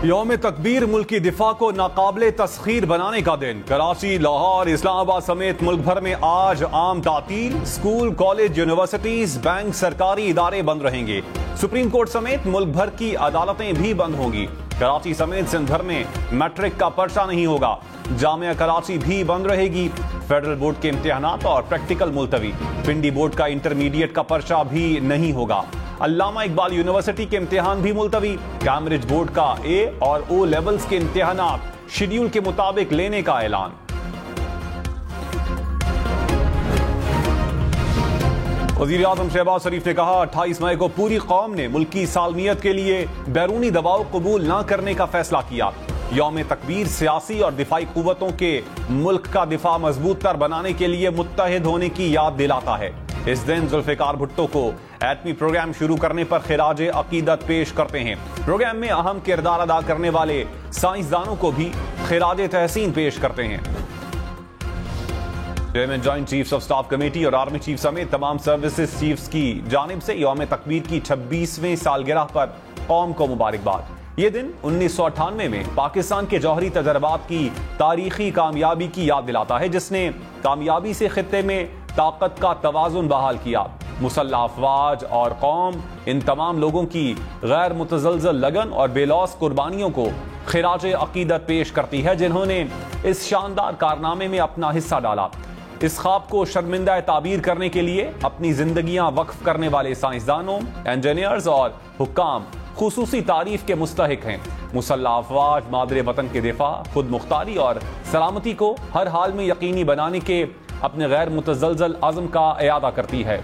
यौम तकबीर मुल्क की दिफा को नाकाबिले तस्खीर बनाने का दिन। कराची, लाहौर, इस्लामाबाद समेत मुल्क भर में आज आम तातील। स्कूल, कॉलेज, यूनिवर्सिटीज, बैंक, सरकारी इदारे बंद रहेंगे। सुप्रीम कोर्ट समेत मुल्क भर की अदालतें भी बंद होंगी। कराची समेत सिंध भर में मैट्रिक का पर्चा नहीं होगा। जामिया कराची भी बंद रहेगी। फेडरल बोर्ड के इम्तिहानात और प्रैक्टिकल मुलतवी। पिंडी बोर्ड का इंटरमीडिएट का पर्चा भी नहीं होगा। अल्लामा इकबाल यूनिवर्सिटी के इम्तिहान भी मुलतवी। कैम्ब्रिज बोर्ड का ए और ओ लेवल्स के इम्तिहानात शेड्यूल के मुताबिक लेने का ऐलान। वज़ीर आज़म शहबाज शरीफ ने कहा, 28 मई को पूरी कौम ने मुल्क की सालमियत के लिए बैरूनी दबाव कबूल न करने का फैसला किया। यौम तकबीर सियासी और दिफाई कुव्वतों के मुल्क का दिफा मजबूत तर बनाने के लिए मुत्तहिद होने की याद दिलाता है। इस दिन जुल्फिकार भुट्टो को एटमी प्रोग्राम शुरू करने पर खिराज अकीदत पेश करते हैं। प्रोग्राम में अहम किरदार अदा करने वाले साइंसदानों को भी खिराज तहसीन पेश करते हैं। Chairman joint chiefs of staff committee और आर्मी चीफ समेत तमाम सर्विसेज चीफ्स की जानिब से यौम तकबीर की 26वीं सालगिरह पर कौम को मुबारकबाद। ये दिन 1998 में पाकिस्तान के जौहरी तजर्बात की तारीखी कामयाबी की याद दिलाता है, जिसने कामयाबी से खित्ते में ताकत का तवाजुन बहाल किया। मुसल्लह अफवाज और कौम इन तमाम लोगों की गैर मुतज़लज़ल लगन और बेलौस कुर्बानियों को खिराज अकीदत पेश करती है, जिन्होंने इस शानदार कारनामे में अपना हिस्सा डाला। इस ख्वाब को शर्मिंदा ताबीर करने के लिए अपनी जिंदगियां वक्फ करने वाले साइंसदानों, इंजीनियर्स और हुक्काम खुसूसी तारीफ के मुस्तहिक हैं। मुसल्लह अफवाज मादरे वतन के दिफा, खुद मुख्तारी और सलामती को हर हाल में यकीनी बनाने के अपने गैर मुतज़लज़ल अज़्म का इयादा करती है।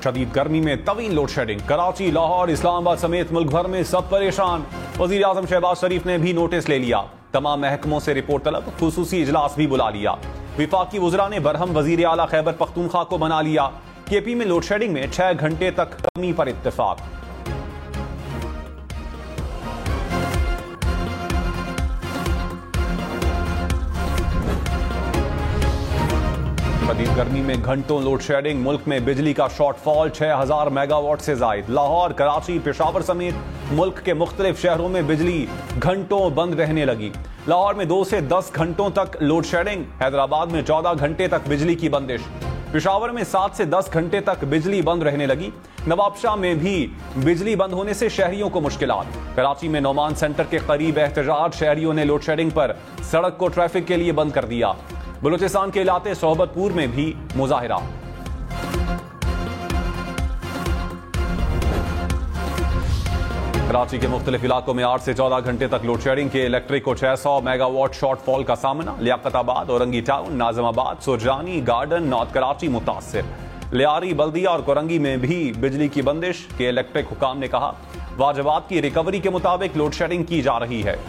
शदीद गर्मी में तवील लोड शेडिंग। कराची, लाहौर, इस्लामाबाद समेत मुल्क भर में सब परेशान। वज़ीर आज़म शहबाज शरीफ ने भी नोटिस ले लिया। तमाम महकमों से रिपोर्ट तलब, खुसूसी इजलास भी बुला लिया। विफाकी वज़रा ने बरहम वज़ीर आला खैबर पख्तूनख्वा को बना लिया। केपी में लोड शेडिंग में 6 घंटे तक कमी पर इत्तेफाक। शदीद गर्मी में घंटों लोड शेडिंग। मुल्क में बिजली का शॉर्टफॉल 6000 मेगावाट से जायद। लाहौर, कराची, पेशावर समेत मुल्क के मुख्तलिफ शहरों में बिजली घंटों बंद रहने लगी। लाहौर में 2 से 10 घंटों तक लोड शेडिंग। हैदराबाद में 14 घंटे तक बिजली की बंदिश। पेशावर में 7 से 10 घंटे तक बिजली बंद रहने लगी। नवाबशाह में भी बिजली बंद होने से शहरियों को मुश्किलात। कराची में नौमान सेंटर के करीब एहतजाज। शहरियों ने लोड शेडिंग पर सड़क को ट्रैफिक के लिए बंद कर दिया। बलूचिस्तान के इलाके सोहबतपुर में भी मुजाहिरा। कराची के मुख्तलिफ इलाकों में 8 से 14 घंटे तक लोड शेडिंग के इलेक्ट्रिक को 600 मेगावाट शॉर्टफॉल का सामना। Liaquatabad, Orangi town, Najmabad, Surjani, garden, north Karachi मुतासिर। लियारी, बल्दिया और कोरंगी में भी बिजली की बंदिश के इलेक्ट्रिक हुकाम ने कहा, वाजबात की रिकवरी के मुताबिक लोड शेडिंग की जा रही है।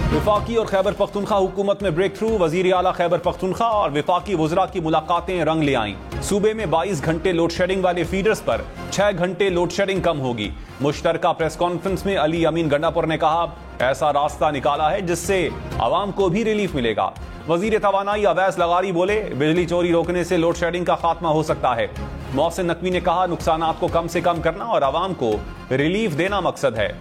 विफाकी और खैबर पख्तूनख्वा हुकूमत में ब्रेक थ्रू। वजीर आला खैबर पख्तूनख्वा और विफाकी वज़रा की मुलाकातें रंग ले आईं। सूबे में 22 घंटे लोड शेडिंग वाले फीडर्स पर 6 घंटे लोड शेडिंग कम होगी। मुश्तरका प्रेस कॉन्फ्रेंस में अली अमीन गंडापुर ने कहा, ऐसा रास्ता निकाला है जिससे आवाम को भी रिलीफ मिलेगा। वजीर तवानाई अवैस लगारी बोले, बिजली चोरी रोकने से लोड शेडिंग का खात्मा हो सकता है। मोहसिन नकवी ने कहा, नुकसानात को कम से कम करना और आवाम को रिलीफ देना मकसद है।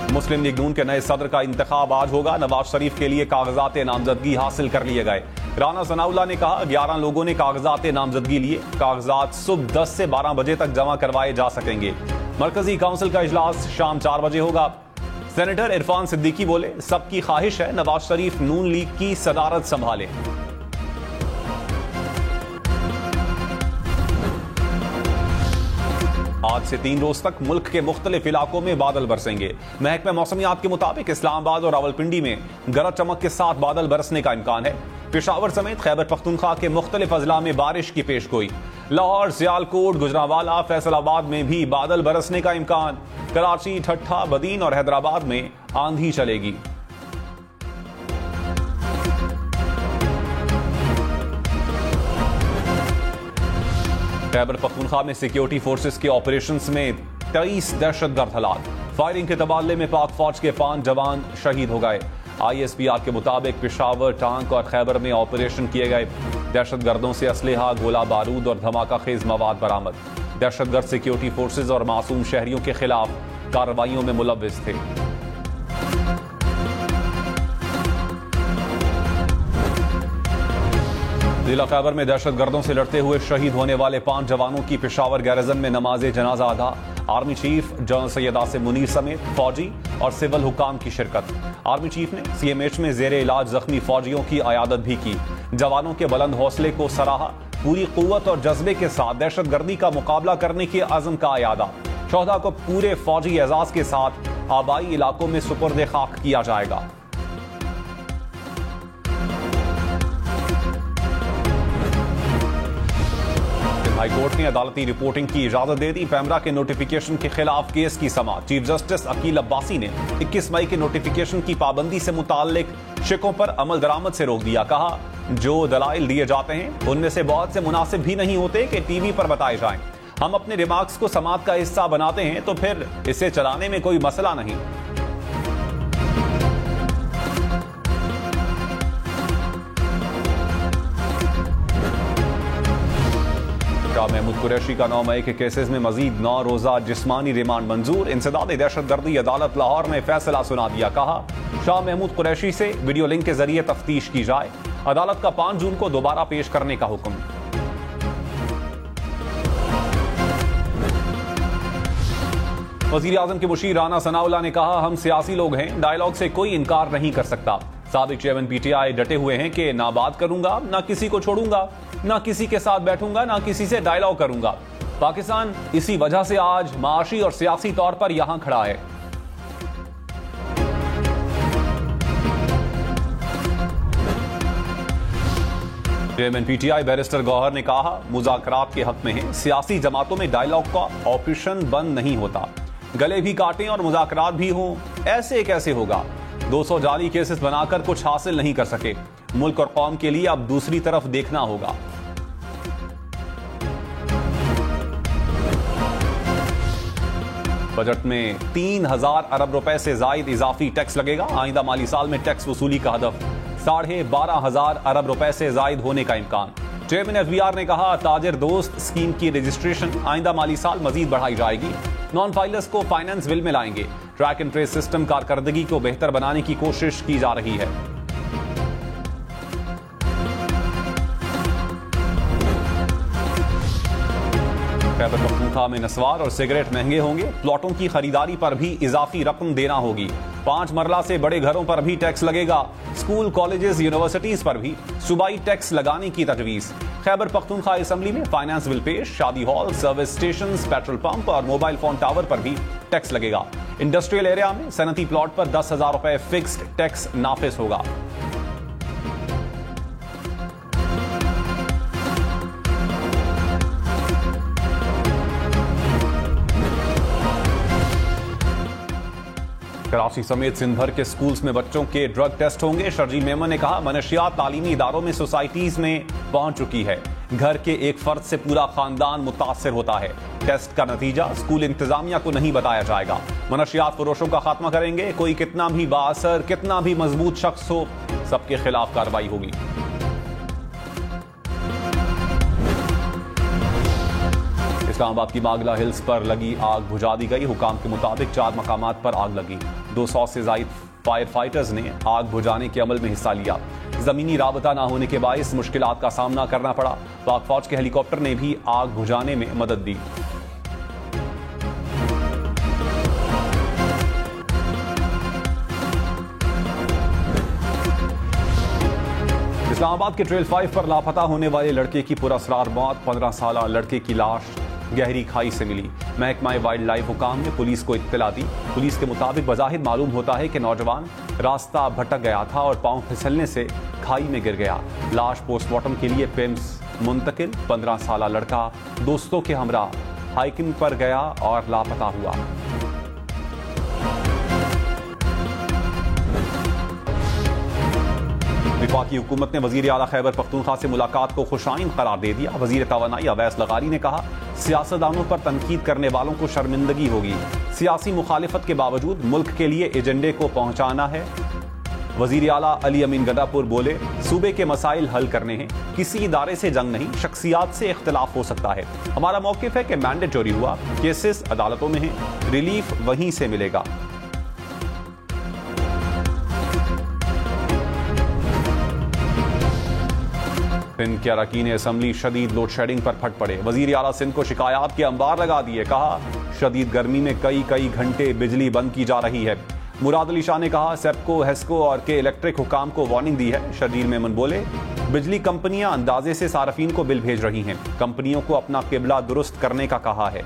मुस्लिम लीग नून के नए सदर का इंतखाब आज होगा। नवाज शरीफ के लिए कागजात नामजदगी हासिल कर लिए गए। राना सनाउल्लाह ने कहा, 11 लोगों ने कागजात नामजदगी लिए। कागजात सुबह 10 से 12 बजे तक जमा करवाए जा सकेंगे। मरकजी काउंसिल का इजलास शाम 4 बजे होगा। सेनेटर इरफान सिद्दीकी बोले, सबकी ख्वाहिश है नवाज शरीफ नून लीग की सदारत संभाले। आज से 3 रोज तक मुल्क के मुख्तलिफ इलाकों में बादल बरसेंगे। महकमा मौसमियात के मुताबिक इस्लामाबाद और रावलपिंडी में गरज चमक के साथ बादल बरसने का इम्कान है। पेशावर समेत खैबर पख्तूनख्वा के मुख्तलिफ अजला में बारिश की पेशगोई। लाहौर, सियालकोट, गुजरांवाला, फैसलाबाद में भी बादल बरसने का इम्कान। कराची, ठट्ठा, बदीन और हैदराबाद में आंधी चलेगी। खैबर पख्तूनख्वा में सिक्योरिटी फोर्सेस के ऑपरेशंस में 23 दहशतगर्द हलाक। फायरिंग के तबादले में पाक फौज के 5 जवान शहीद हो गए। ISPR के मुताबिक पेशावर, टांक और खैबर में ऑपरेशन किए गए। दहशतगर्दों से असलहा, गोला बारूद और धमाका खेज मवाद बरामद। दहशतगर्द सिक्योरिटी फोर्सेज और मासूम शहरियों के खिलाफ कार्रवाइयों में मुलव्विस थे। जिला खैबर में दहशतगर्दों से लड़ते हुए शहीद होने वाले 5 जवानों की पेशावर गैरिजन में नमाज जनाजा अदा। Army chief general Syed Asim Munir समेत फौजी और सिविल हुकाम की शिरकत। आर्मी चीफ ने CMH में जेरे इलाज जख्मी फौजियों की अयादत भी की। जवानों के बुलंद हौसले को सराहा। पूरी कुव्वत और जज्बे के साथ दहशतगर्दी का मुकाबला करने के अज़्म का अयादा। शोहदा को पूरे फौजी एजाज के साथ आबाई इलाकों में सुपुर्द खाक किया जाएगा। हाईकोर्ट ने अदालती रिपोर्टिंग की इजाजत दे दी। पैमरा के नोटिफिकेशन के खिलाफ केस की समाअत। चीफ जस्टिस अकील अब्बासी ने 21 मई के नोटिफिकेशन की पाबंदी से मुताल्लिक शिकों पर अमल दरामद से रोक दिया। कहा, जो दलाइल दिए जाते हैं उनमें से बहुत से मुनासिब भी नहीं होते कि टीवी पर बताए जाएं। हम अपने रिमार्क्स को समाअत का हिस्सा बनाते हैं तो फिर इसे चलाने में कोई मसला नहीं। शाह महमूद कुरैशी का 9 मई के केसेस में मजीद 9 रोजा जिस्मानी रिमांड मंजूर। इंसदाद दहशतगर्दी अदालत लाहौर ने फैसला सुना दिया। कहा, शाह महमूद कुरैशी से वीडियो लिंक के जरिए तफ्तीश की जाए। अदालत का 5 जून को दोबारा पेश करने का हुक्म। वजीर आजम के मुशीर राना सनाउल्लाह ने कहा, हम सियासी लोग हैं, डायलॉग से कोई इनकार नहीं कर सकता। साबिक चेयरमैन PTI डटे हुए हैं कि ना बात करूंगा, ना किसी को छोड़ूंगा, ना किसी के साथ बैठूंगा, ना किसी से डायलॉग करूंगा। पाकिस्तान इसी वजह से आज माशी और सियासी तौर पर यहां खड़ा है। चेयरमैन PTI बैरिस्टर गौहर ने कहा, मुज़ाकरात के हक में है। सियासी जमातों में डायलॉग का ऑपरेशन बंद नहीं होता। गले भी काटें और मुज़ाकरात भी हों, ऐसे कैसे होगा। 200 जाली केसेस बनाकर कुछ हासिल नहीं कर सके। मुल्क और कौम के लिए अब दूसरी तरफ देखना होगा। बजट में 3000 अरब रुपए से जायद इजाफी टैक्स लगेगा। आइंदा माली साल में टैक्स वसूली का हदफ 12,500 अरब रुपए से जायद होने का इम्कान। चेयरमैन FBR ने कहा, ताजिर दोस्त स्कीम की रजिस्ट्रेशन आइंदा माली साल मजीद बढ़ाई जाएगी। नॉन फाइलर्स को फाइनेंस बिल में लाएंगे। ट्रैक एंड ट्रेस सिस्टम कारकर्दगी को बेहतर बनाने की कोशिश की जा रही है। खैबर पख्तूनख्वा में नस्वार और सिगरेट महंगे होंगे। प्लॉटों की खरीदारी पर भी इजाफी रकम देना होगी। 5 मरला से बड़े घरों पर भी टैक्स लगेगा। स्कूल, कॉलेजेस, यूनिवर्सिटीज पर भी सूबाई टैक्स लगाने की तजवीज। खैबर पख्तूनख्वा असेंबली में फाइनेंस बिल पेश। शादी hall, service station, petrol pump और मोबाइल फोन टावर पर भी टैक्स लगेगा। इंडस्ट्रियल एरिया में सनती प्लॉट पर 10,000 रुपए फिक्स्ड टैक्स नाफिज होगा। कराची समेत सिंध भर के स्कूल्स में बच्चों के ड्रग टेस्ट होंगे। शर्जील मेमन ने कहा, मनशियात तालीमी इदारों में सोसाइटीज में पहुंच चुकी है। घर के एक फर्द से पूरा खानदान मुतासर होता है। टेस्ट का नतीजा स्कूल इंतजामिया को नहीं बताया जाएगा। मनशियात फरोशों का खात्मा करेंगे। कोई कितना भी बाअसर, कितना भी मजबूत शख्स हो, सबके खिलाफ कार्रवाई होगी। इस्लामाबाद की मागला हिल्स पर लगी आग बुझा दी गई। हुकाम के मुताबिक 4 मकामात पर आग लगी। 200 से जायद फायर फाइटर्स ने आग बुझाने के अमल में हिस्सा लिया। जमीनी राबता न होने के बायस मुश्किलात का सामना करना पड़ा। पाक फौज के हेलीकॉप्टर ने भी आग बुझाने में मदद दी। इस्लामाबाद के ट्रेल 5 पर लापता होने वाले लड़के की पुरअसरार मौत। 15 साल लड़के की लाश गहरी खाई से मिली। महकमा वाइल्ड लाइफ हुकाम ने पुलिस को इत्तला दी। पुलिस के मुताबिक बज़ाहिर मालूम होता है कि नौजवान रास्ता भटक गया था और पांव फिसलने से खाई में गिर गया। लाश पोस्टमार्टम के लिए पिम्स मुंतकिल। 15 साल लड़का दोस्तों के हमरा हाइकिंग पर गया और लापता हुआ। वफाकी हुकूमत ने वजीर आला खैबर पख्तूनख्वा से मुलाकात को खुशाइन करार दे दिया। वजीर तवानाई अवैस लगारी ने कहा, सियासतदानों पर तनकीद करने वालों को शर्मिंदगी होगी। सियासी मुखालिफत के बावजूद मुल्क के लिए एजेंडे को पहुंचाना है। वजीर आला अली अमीन गदापुर बोले, सूबे के मसाइल हल करने हैं, किसी इदारे से जंग नहीं, शख्सियात से इख्तिलाफ हो सकता है। हमारा मौकिफ है कि मैंडेट चोरी हुआ, केसेस अदालतों में हैं, रिलीफ वहीं से मिलेगा। सिंध के अरकान असम्बली शदीद लोड शेडिंग पर फट पड़े। वजीर आला सिंध को शिकायत के अंबार लगा दिए। कहा, शदीद गर्मी में कई घंटे बिजली बंद की जा रही है। मुराद अली शाह ने कहा, सेप्को, हेस्को और के इलेक्ट्रिक हुकाम को वार्निंग दी है। शर्जील मेमन बोले, बिजली कंपनियां अंदाजे से सार्फिन को बिल भेज रही हैं, कंपनियों को अपना किबला दुरुस्त करने का कहा है।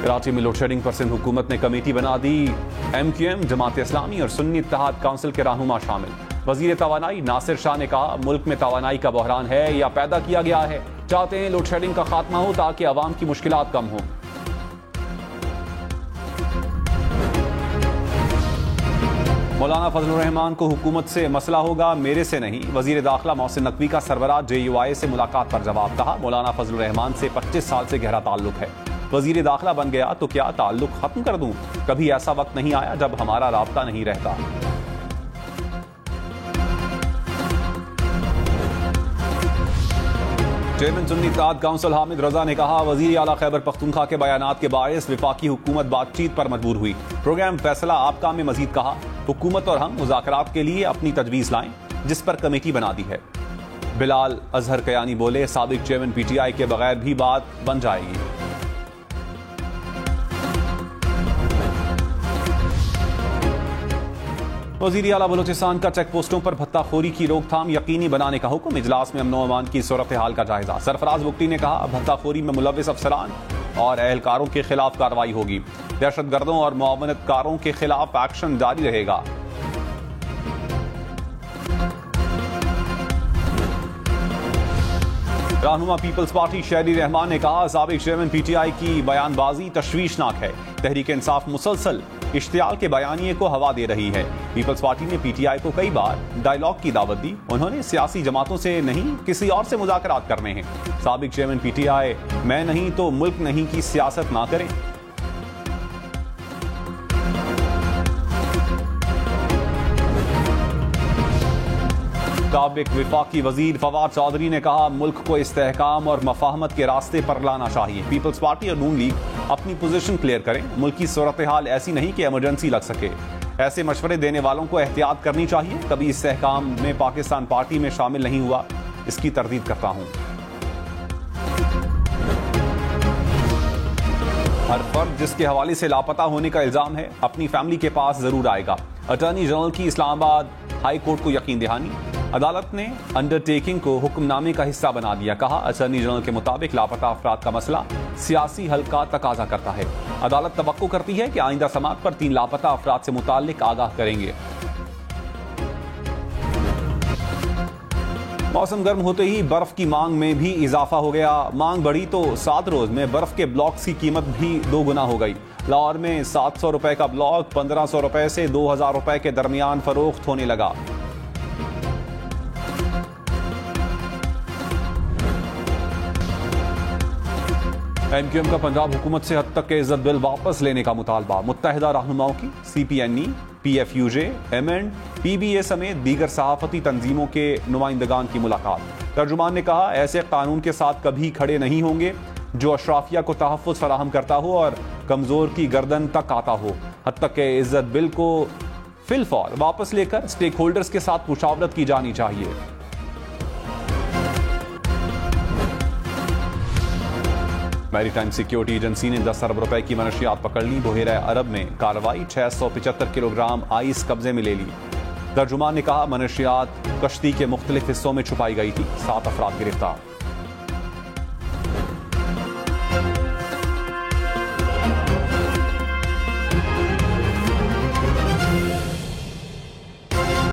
कराची में लोड शेडिंग पर सिंध हुकूमत ने कमेटी बना दी। MQM, जमात इस्लामी और सुन्नी इत्तेहाद काउंसिल के रहनुमा शामिल। वजीर तवानाई नासिर शाह ने कहा, मुल्क में तवानाई का बहरान है या पैदा किया गया है। चाहते हैं लोड शेडिंग का खात्मा हो ताकि अवाम की मुश्किलात कम हो। मौलाना फजलुर रहमान को हुकूमत से मसला होगा, मेरे से नहीं। वजीर दाखिला मोहसिन नकवी का सरबराह JUI से मुलाकात पर जवाब। कहा, मौलाना फजलुर रहमान से 25 साल से गहरा ताल्लुक है। वजीर दाखिला बन गया तो क्या ताल्लुक खत्म कर दूं? कभी ऐसा वक्त नहीं आया जब हमारा राब्ता नहीं रहता। चेयरमैन सुन्नी इत्तेहाद काउंसिल हामिद रजा ने कहा, वजीर आला खैबर पख्तूनख्वा के बयानात के बायस विफाकी हुकूमत बातचीत पर मजबूर हुई। प्रोग्राम फैसला आपका में मजीद कहा, हुकूमत और हम मुज़ाकरात के लिए अपनी तजवीज़ लाएं, जिस पर कमेटी बना दी है। बिलाल अजहर कयानी बोले, साबिक चेयरमैन PTI के बगैर भी बात बन जाएगी। वज़ीर आला बलूचिस्तान का चेक पोस्टों पर भत्ताखोरी की रोकथाम यकीनी बनाने का हुक्म। इजलास में अमन अमान की सूरत हाल का जायजा। सरफराज बुगटी ने कहा, भत्ताखोरी में मुलव्विस अफसरान और एहलकारों के खिलाफ कार्रवाई होगी। दहशतगर्दों और मुआवनतकारों के खिलाफ एक्शन जारी रहेगा। रहनुमा पीपल्स पार्टी शहरी रहमान ने कहा, साबिक चेयरमैन PTI की बयानबाजी तशवीशनाक है। तहरीक इंसाफ मुसलसल इश्तियाल के बयानिए को हवा दे रही है। पीपल्स पार्टी ने PTI को कई बार डायलॉग की दावत दी। उन्होंने सियासी जमातों से नहीं, किसी और से मुज़ाकरात करने हैं। साबिक चेयरमैन PTI मैं नहीं तो मुल्क नहीं की सियासत ना करें। साबिक विफाकी वजीर फवाद चौधरी ने कहा, मुल्क को इस्तेहकाम और मफाहमत के रास्ते पर लाना चाहिए। पीपल्स पार्टी और नून लीग अपनी पोजीशन क्लियर करें। मुल्क की सूरत हाल ऐसी नहीं कि इमरजेंसी लग सके। ऐसे मशवरे देने वालों को एहतियात करनी चाहिए। कभी इस्तेहकाम में पाकिस्तान पार्टी में शामिल नहीं हुआ, इसकी तरदीद करता हूं। हर फर्द जिसके हवाले से लापता होने का इल्जाम है, अपनी फैमिली के पास जरूर आएगा। अटॉर्नी जनरल की इस्लामाबाद हाई कोर्ट को यकीन दहानी। अदालत ने अंडरटेकिंग को हुक्मनामे का हिस्सा बना दिया। कहा, अटॉर्नी जनरल के मुताबिक लापता अफराद का मसला सियासी हल का तकाजा करता है। अदालत तवक्को करती है कि आइंदा समात पर 3 लापता अफराद से मुताल्लिक आगाह करेंगे। मौसम गर्म होते ही बर्फ की मांग में भी इजाफा हो गया। मांग बढ़ी तो 7 रोज में बर्फ के ब्लॉक्स की कीमत भी 2 गुना हो गई। लाहौर में 700 रुपए का ब्लॉक 1500 रुपए से 2000 रुपए के दरमियान फरोख्त होने लगा। MQM का पंजाब हुकूमत से हद तक के इज्जत बिल वापस लेने का मुतालबा। मुत्तहिदा रहनुमाओं की CPNE, PFUJ, MN, PBA समेत दीगर सहाफती तंजीमों के नुमाइंदगान की मुलाकात। तर्जुमान ने कहा, ऐसे कानून के साथ कभी खड़े नहीं होंगे जो अशराफिया को तहफ़्फ़ुज़ फराहम करता हो और कमज़ोर की गर्दन तक आता हो। हद तक के इज्जत बिल को फिलफौर वापस लेकर स्टेक होल्डर्स के साथ मुशावरत की जानी चाहिए। मैरीटाइम सिक्योरिटी एजेंसी ने 10 अरब रुपए की मनशियात पकड़ ली। बहेरा अरब में कार्रवाई, 675 किलोग्राम आइस कब्जे में ले ली। तर्जुमान ने कहा, मनशियात कश्ती के मुख्तलिफ हिस्सों में छुपाई गई थी। 7 अफराद गिरफ्तार।